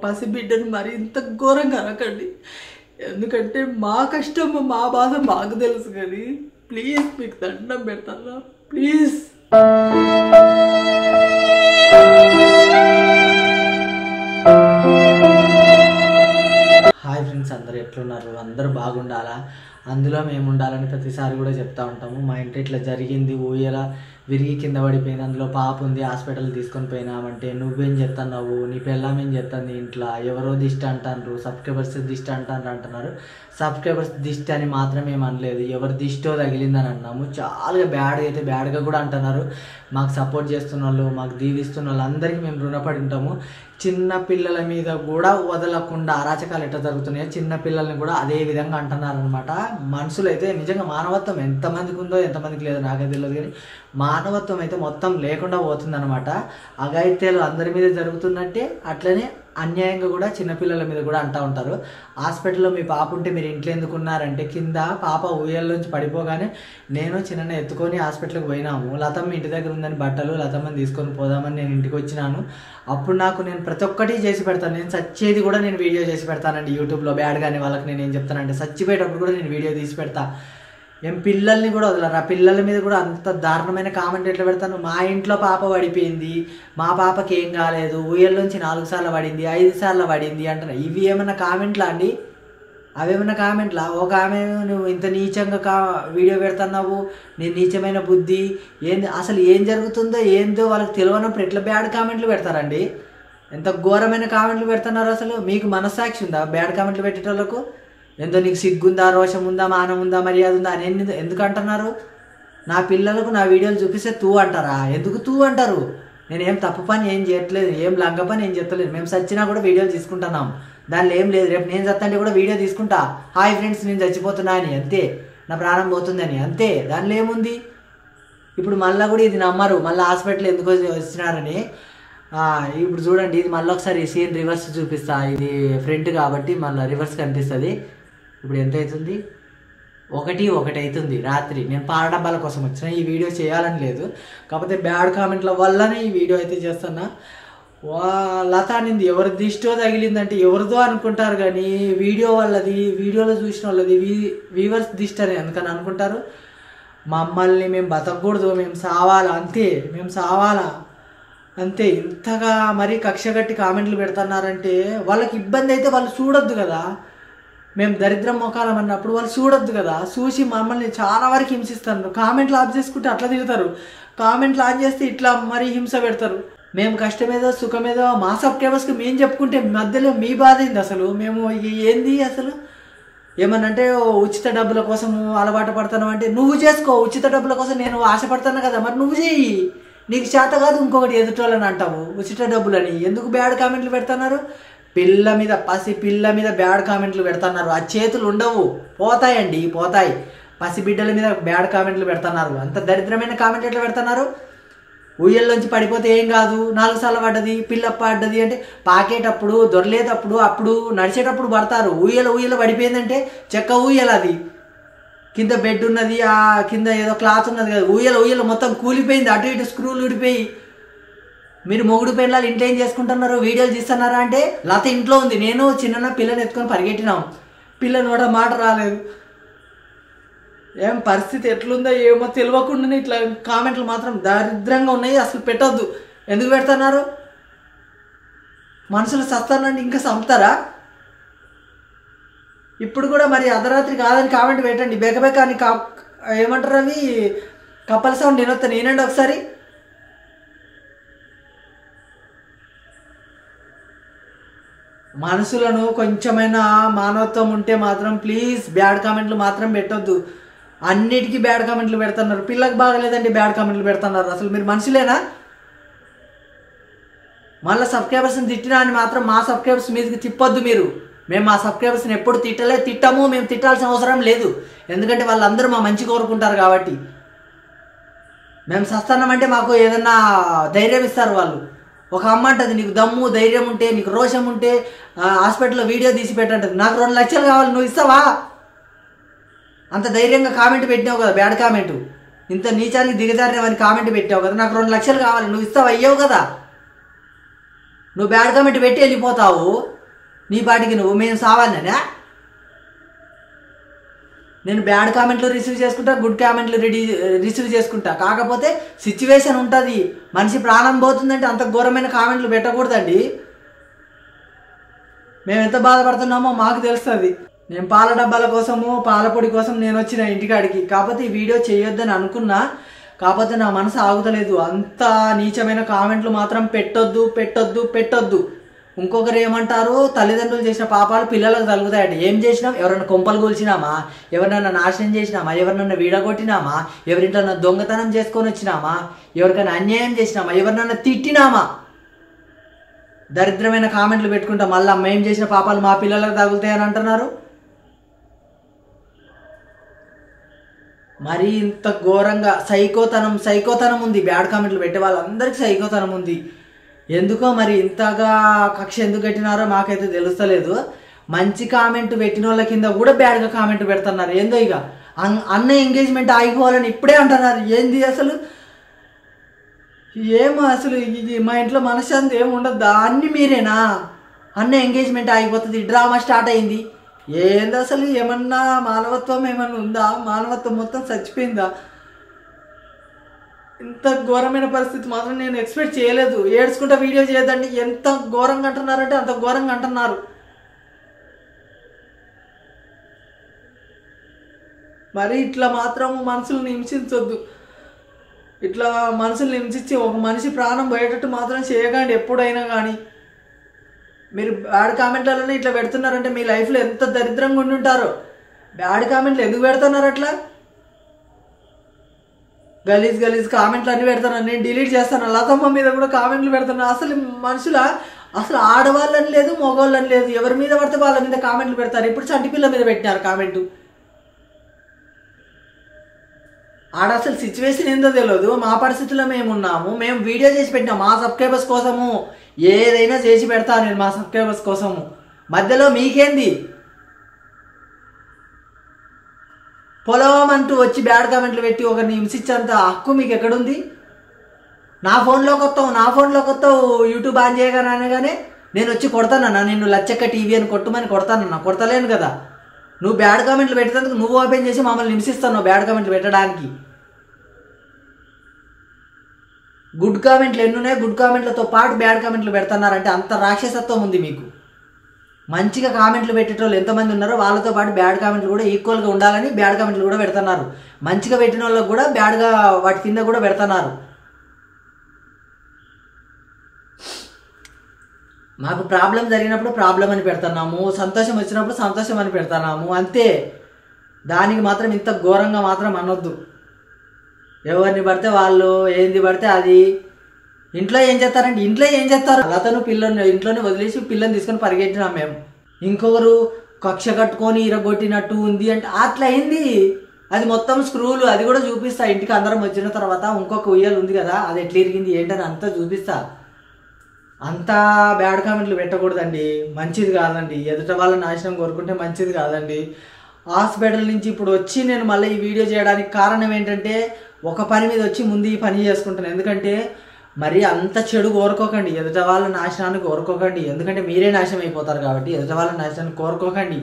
పసిబిడ్డను మరి ఇంత ఘోరంగా అనకండి. ఎందుకంటే మా కష్టం మా బాధ మాకు తెలుసు. కానీ ప్లీజ్ మీకు దండం పెడతారా ప్లీజ్. హాయ్ ఫ్రెండ్స్, అందరూ ఎట్లున్నారు? అందరూ బాగుండాలా, అందులో మేము ఉండాలని ప్రతిసారి కూడా చెప్తా ఉంటాము. మా ఇంట్లో ఇట్లా జరిగింది, ఊయల విరిగి కింద పడిపోయింది, అందులో పాప ఉంది, హాస్పిటల్ తీసుకొని పోయినామంటే నువ్వేం చెప్తున్నావు, నీ పిల్లం ఏం చెప్తుంది, ఇంట్లో ఎవరో దిష్టి అంటారు, సబ్స్క్రైబర్స్ దిష్టి అంటున్నారు. సబ్స్క్రైబర్స్ దిష్టి అని మాత్రం ఏం అనలేదు, ఎవరి దిష్టో తగిలిందని అన్నాము. చాలా బ్యాడ్గా కూడా అంటున్నారు. మాకు సపోర్ట్ చేస్తున్న వాళ్ళు, మాకు దీవిస్తున్న వాళ్ళు అందరికీ మేము రుణపడి ఉంటాము. చిన్న పిల్లల మీద కూడా వదలకుండా అరాచకాలు ఎట్లా జరుగుతున్నాయో చిన్న పిల్లల్ని కూడా అదే విధంగా అంటున్నారు అనమాట. మనుషులు అయితే నిజంగా మానవత్వం ఎంతమందికి ఉందో ఎంతమందికి లేదో నాకే తెలియదు, కానీ మానవత్వం అయితే మొత్తం లేకుండా పోతుందన్నమాట. అఘాయిత్యాలు అందరి మీద జరుగుతున్నట్టే అట్లనే అన్యాయంగా కూడా చిన్నపిల్లల మీద కూడా అంటూ ఉంటారు. హాస్పిటల్లో మీ పాప ఉంటే మీరు ఇంట్లో ఎందుకున్నారంటే, కింద పాప ఊయల్లోంచి పడిపోగానే నేను చిన్న ఎత్తుకొని హాస్పిటల్కి పోయినాము. లతమ్మ ఇంటి దగ్గర ఉందని బట్టలు లతమ్మని తీసుకొని పోదామని నేను ఇంటికి వచ్చినాను. అప్పుడు నేను ప్రతి ఒక్కటి చేసి పెడతాను. నేను చచ్చేది కూడా నేను వీడియో చేసి పెడతానండి యూట్యూబ్లో. బ్యాడ్గానే వాళ్ళకి నేను ఏం చెప్తానంటే, చచ్చిపోయేటప్పుడు కూడా నేను వీడియో తీసి పెడతా. ఏం పిల్లల్ని కూడా వదలరు. ఆ పిల్లల మీద కూడా అంత దారుణమైన కామెంట్ ఎట్లా పెడతాను. మా ఇంట్లో పాప పడిపోయింది, మా పాపకి ఏం కాలేదు, ఊయల్లోంచి 4 సార్లు పడింది, 5 సార్లు పడింది అంటున్నా. ఇవి ఏమన్నా కామెంట్లా అండి? అవేమన్నా కామెంట్లా? ఒక ఆమె నువ్వు ఇంత నీచంగా వీడియో పెడుతున్నావు, నీ నీచమైన బుద్ధి ఏంది, అసలు ఏం జరుగుతుందో ఏందో వాళ్ళకి తెలియనప్పుడు ఎట్లా బ్యాడ్ కామెంట్లు పెడతారండి? ఎంత ఘోరమైన కామెంట్లు పెడుతున్నారు. అసలు మీకు మనస్సాక్షి ఉందా బ్యాడ్ కామెంట్లు పెట్టేటోళ్ళకు? ఎంతో నీకు సిగ్గుందా, రోషం ఉందా, మానం ఉందా, మర్యాద ఉందా అని ఎందుకు అంటున్నారు? నా పిల్లలకు నా వీడియోలు చూపిస్తే తూ అంటారా? ఎందుకు తూ అంటారు? నేను ఏం తప్పు పని ఏం చేయట్లేదు, ఏం లంగ పని ఏం చేస్తలేదు. మేము చచ్చినా కూడా వీడియోలు తీసుకుంటున్నాం, దానిలో ఏం లేదు. రేపు నేను చత్తంటే కూడా వీడియో తీసుకుంటా, హాయ్ ఫ్రెండ్స్ నేను చచ్చిపోతున్నా అని, అంతే. నా ప్రాణం పోతుందని, అంతే. దానిలో ఏముంది? ఇప్పుడు మళ్ళీ కూడా ఇది నమ్మరు, మళ్ళీ హాస్పిటల్ ఎందుకు వచ్చినారని. ఇప్పుడు చూడండి, ఇది మళ్ళీ ఒకసారి సీన్ రివర్స్ చూపిస్తా. ఇది ఫ్రంట్ కాబట్టి మళ్ళీ రివర్స్ కనిపిస్తుంది. ఇప్పుడు ఎంత అవుతుంది? 1 అవుతుంది రాత్రి. నేను పాల డబ్బాల కోసం వచ్చిన, ఈ వీడియో చేయాలని లేదు, కాకపోతే బ్యాడ్ కామెంట్ల వల్లనే ఈ వీడియో అయితే చేస్తున్నా. లత అనింది ఎవరి దిష్టో తగిలిందంటే ఎవరిదో అనుకుంటారు, కానీ వీడియో వాళ్ళది, వీడియోలో చూసిన వాళ్ళది, వీవర్స్ దిష్టి అని ఎందుకని అనుకుంటారు. మమ్మల్ని మేము బతకూడదు, మేము సావాలా, అంతే, మేము సావాలా అంతే. ఇంతగా మరీ కక్ష కట్టి కామెంట్లు పెడుతున్నారంటే వాళ్ళకి ఇబ్బంది అయితే వాళ్ళు చూడొద్దు కదా. మేము దరిద్రం మొఖాలం అన్నప్పుడు వాళ్ళు చూడొద్దు కదా. చూసి మమ్మల్ని చాలా వరకు హింసిస్తారు. కామెంట్లు ఆఫ్ చేసుకుంటే అట్లా తిడతారు, కామెంట్లు ఆన్ చేస్తే ఇట్లా మరీ హింస పెడతారు. మేము కష్టమేదో సుఖమేదో మా సబ్స్క్రైబర్స్కి మేము చెప్పుకుంటే మధ్యలో మీ బాధ ఏంది అసలు? మేము ఏంది అసలు? ఏమనంటే ఉచిత డబ్బుల కోసం అలవాటు పడుతున్నాం అంటే, నువ్వు చేసుకో. ఉచిత డబ్బుల కోసం నేను ఆశపడుతున్నా కదా, మరి నువ్వు చేయి. నీకు చేత కాదు ఇంకొకటి ఎదుటోళ్ళని అంటావు ఉచిత డబ్బులని. ఎందుకు బ్యాడ్ కామెంట్లు పెడుతున్నారు? పిల్ల మీద, పసి పిల్ల మీద బ్యాడ్ కామెంట్లు పెడుతున్నారు. ఆ చేతులు ఉండవు, పోతాయండి, పోతాయి. పసిబిడ్డల మీద బ్యాడ్ కామెంట్లు పెడుతున్నారు. అంత దరిద్రమైన కామెంట్లు ఎట్లా పెడుతున్నారు? ఊయల్లోంచి పడిపోతే ఏం కాదు, 4 సార్లు పడ్డది, పిల్ల పడ్డది అంటే, పాకేటప్పుడు దొరలేటప్పుడు అప్పుడు నడిచేటప్పుడు పడతారు. ఊయల పడిపోయిందంటే చెక్క ఊయల, అది కింద బెడ్ ఉన్నది, ఆ కింద ఏదో క్లాత్ ఉన్నది కదా, ఊయల మొత్తం కూలిపోయింది, అటు ఇటు స్క్రూలు ఊడిపోయి. మీరు మొగుడు పిల్లలు ఇంట్లో ఏం చేసుకుంటున్నారు, వీడియోలు తీస్తున్నారా అంటే, లత ఇంట్లో ఉంది, నేను చిన్న పిల్లని ఎత్తుకొని పరిగెట్టినాం, పిల్లని కూడా మాట రాలేదు. ఏం పరిస్థితి ఎట్లుందో ఏమో తెలియకుండానే ఇట్లా కామెంట్లు మాత్రం దరిద్రంగా ఉన్నాయి. అసలు పెట్టొద్దు. ఎందుకు పెడుతున్నారు? మనుషులు సస్తానండి, ఇంకా చంపుతారా? ఇప్పుడు కూడా మరి అర్ధరాత్రి కాదని కామెంట్ పెట్టండి. బెకబెక అని ఏమంటారు అవి, కప్పల సౌండ్ వినొస్తాను, వినండి ఒకసారి. మనుషులను కొంచెమైనా మానవత్వం ఉంటే మాత్రం ప్లీజ్ బ్యాడ్ కామెంట్లు మాత్రం పెట్టొద్దు. అన్నిటికీ బ్యాడ్ కామెంట్లు పెడుతున్నారు. పిల్లకి బాగలేదండి బ్యాడ్ కామెంట్లు పెడుతున్నారు. అసలు మీరు మనుషులేనా? మళ్ళీ సబ్స్క్రైబర్స్ని తిట్టినా అని మాత్రం మా సబ్స్క్రైబర్స్ మీదకి తిప్పొద్దు మీరు. మేము మా సబ్స్క్రైబర్స్ని ఎప్పుడు తిట్టము, మేము తిట్టాల్సిన అవసరం లేదు. ఎందుకంటే వాళ్ళందరూ మా మంచి కోరుకుంటారు కాబట్టి. మేము సస్తానమంటే మాకు ఏదన్నా ధైర్యం ఇస్తారు వాళ్ళు. ఒక అమ్మ అంటది, నీకు దమ్ము ధైర్యం ఉంటే, నీకు రోషం ఉంటే హాస్పిటల్లో వీడియో తీసి పెట్టంటది. నాకు 2 లక్షలు కావాలి, నువ్వు ఇస్తావా? అంత ధైర్యంగా కామెంట్ పెట్టినావు కదా, బ్యాడ్ కామెంటు, ఇంత నీచానికి దిగజారినవని కామెంట్ పెట్టావు కదా, నాకు 2 లక్షలు కావాలి, నువ్వు ఇస్తావా? అయ్యావు కదా. నువ్వు బ్యాడ్ కామెంట్ పెట్టి వెళ్ళిపోతావు. నీ పాటికి నువ్వు మేము సావాలనా? నేను బ్యాడ్ కామెంట్లు రిసీవ్ చేసుకుంటా, గుడ్ కామెంట్లు రిసీవ్ చేసుకుంటా. కాకపోతే సిచ్యువేషన్ ఉంటుంది. మనిషి ప్రాణం పోతుందంటే అంత ఘోరమైన కామెంట్లు పెట్టకూడదండి. మేము ఎంత బాధపడుతున్నామో మాకు తెలుస్తుంది. నేను పాల డబ్బాల కోసము పాల పొడి కోసం నేను వచ్చిన ఇంటికాడికి. కాకపోతే ఈ వీడియో చేయొద్దని అనుకున్నా, కాకపోతే నా మనసు ఆగుతలేదు. అంత నీచమైన కామెంట్లు మాత్రం పెట్టొద్దు పెట్టొద్దు పెట్టొద్దు. ఇంకొకరు ఏమంటారు, తల్లిదండ్రులు చేసిన పాపాలు పిల్లలకు తగులుతాయండి. ఏం చేసినాం? ఎవరన్నా కొంపలు కూల్చినామా? ఎవరినన్నా నాశనం చేసినామా? ఎవరినన్నా వీడగొట్టినామా? ఎవరింటన్నా దొంగతనం చేసుకొని వచ్చినామా? ఎవరికైనా అన్యాయం చేసినామా? ఎవరినన్నా తిట్టినామా? దరిద్రమైన కామెంట్లు పెట్టుకుంటా మళ్ళీ మేము చేసిన పాపాలు మా పిల్లలకు తగులుతాయని అంటున్నారు. మరి ఇంత ఘోరంగా సైకోతనం ఉంది. బ్యాడ్ కామెంట్లు పెట్టే వాళ్ళందరికీ సైకోతనం ఉంది. ఎందుకో మరి ఇంతగా కక్ష ఎందుకు పెట్టినారో మాకైతే తెలుస్తలేదు. మంచి కామెంట్ పెట్టిన వాళ్ళ కింద కూడా బ్యాడ్గా కామెంట్ పెడుతున్నారు. ఏందో ఇక అన్న ఎంగేజ్మెంట్ ఆగిపోవాలని ఇప్పుడే అంటున్నారు. ఏంది అసలు? ఏమో అసలు మా ఇంట్లో మనశ్శాంతి ఏమి ఉండదు. అన్ని మీరేనా? అన్న ఎంగేజ్మెంట్ ఆగిపోతుంది, డ్రామా స్టార్ట్ అయింది. ఏంది అసలు? ఏమన్నా మానవత్వం ఏమన్నా ఉందా? మానవత్వం మొత్తం చచ్చిపోయిందా? ఇంత ఘోరమైన పరిస్థితి మాత్రం నేను ఎక్స్పెక్ట్ చేయలేదు. ఏడ్చుకుంటా వీడియో చేయదండి. ఎంత ఘోరంగా అంటున్నారంటే అంత ఘోరంగా అంటున్నారు. మరి ఇట్లా మాత్రం మనుషులను హింసించొద్దు. ఇట్లా మనుషుల్ని హింసించి ఒక మనిషి ప్రాణం పోయేటట్టు మాత్రం చేయకండి ఎప్పుడైనా కానీ. మీరు బ్యాడ్ కామెంట్లలోనే ఇట్లా పెడుతున్నారంటే మీ లైఫ్లో ఎంత దరిద్రంగా ఉండి ఉంటారో. బ్యాడ్ కామెంట్లు ఎందుకు పెడుతున్నారు అట్లా? గలీజ్ కామెంట్లు అన్నీ పెడతాను. నేను డిలీట్ చేస్తాను. లతమ్మ మీద కూడా కామెంట్లు పెడతాను. అసలు అసలు ఆడవాళ్ళని లేదు, మగవాళ్ళని లేదు. ఎవరి మీద పడితే వాళ్ళ మీద కామెంట్లు పెడతారు. ఇప్పుడు చంటిపిల్ల మీద పెట్టినారు కామెంటు. ఆడ అసలు సిచ్యువేషన్ ఏందో తెలియదు. మా పరిస్థితుల్లో మేము ఉన్నాము. మేము వీడియో చేసి పెట్టినాం మా సబ్స్క్రైబర్స్ కోసము. ఏదైనా చేసి పెడతాను నేను మా సబ్స్క్రైబర్స్ కోసము. మధ్యలో మీకేంది? పొలం అంటూ వచ్చి బ్యాడ్ కామెంట్లు పెట్టి ఒకరిని హింసించేంత హక్కు మీకు ఎక్కడుంది? నా ఫోన్లోకి వస్తావు యూట్యూబ్ ఆన్ చేయగానే నేను వచ్చి కొడతానన్నా. నేను లచ్చక్క టీవీ అని కొట్టుమని కొడతానన్నా. కొడతలేను కదా. నువ్వు బ్యాడ్ కామెంట్లు పెట్టేందుకు నువ్వు ఓపెన్ చేసి మమ్మల్ని హింసిస్తావు బ్యాడ్ కామెంట్లు పెట్టడానికి. గుడ్ కామెంట్లు ఎన్నున్నాయి. గుడ్ కామెంట్లతో పాటు బ్యాడ్ కామెంట్లు పెడుతున్నారంటే అంత రాక్షసత్వం ఉంది మీకు. మంచిగా కామెంట్లు పెట్టేటోళ్ళు ఎంతమంది ఉన్నారో వాళ్ళతో పాటు బ్యాడ్ కామెంట్లు కూడా ఈక్వల్గా ఉండాలని బ్యాడ్ కామెంట్లు కూడా పెడుతున్నారు. మంచిగా పెట్టిన వాళ్ళకి కూడా బ్యాడ్గా వాటి కింద కూడా పెడుతున్నారు. మాకు ప్రాబ్లం జరిగినప్పుడు ప్రాబ్లం అని పెడుతున్నాము, సంతోషం వచ్చినప్పుడు సంతోషం అని పెడుతున్నాము, అంతే. దానికి మాత్రం ఇంత ఘోరంగా మాత్రం అనొద్దు. ఎవరిని పడితే వాళ్ళు ఏంది పడితే అది. ఇంట్లో ఏం చేస్తారు? లతను పిల్లని ఇంట్లోనే వదిలేసి పిల్లని తీసుకొని పరిగెట్టినాం మేము. ఇంకొకరు కక్ష కట్టుకొని ఇరగొట్టినట్టు ఉంది అంటే అట్లా అయింది. అది మొత్తం స్క్రూలు. అది కూడా చూపిస్తా ఇంటికి అందరం వచ్చిన తర్వాత. ఇంకొక ఉయ్యాలు ఉంది కదా, అది ఎట్లా ఇరిగింది ఏంటని అంతా చూపిస్తా. అంతా బ్యాడ్ కామెంట్లు పెట్టకూడదండి, మంచిది కాదండి. ఎదుట వాళ్ళ నాశనం కోరుకుంటే మంచిది కాదండి. హాస్పిటల్ నుంచి ఇప్పుడు వచ్చి నేను మళ్ళీ ఈ వీడియో చేయడానికి కారణం ఏంటంటే, ఒక పని మీద వచ్చి ముందు ఈ పని చేసుకుంటాను. ఎందుకంటే మరి అంత చెడు కోరుకోకండి, ఎదుట వాళ్ళ నాశనాన్ని కోరుకోకండి. ఎందుకంటే మీరే నాశనం అయిపోతారు కాబట్టి ఎదుట వాళ్ళ నాశనాన్ని కోరుకోకండి.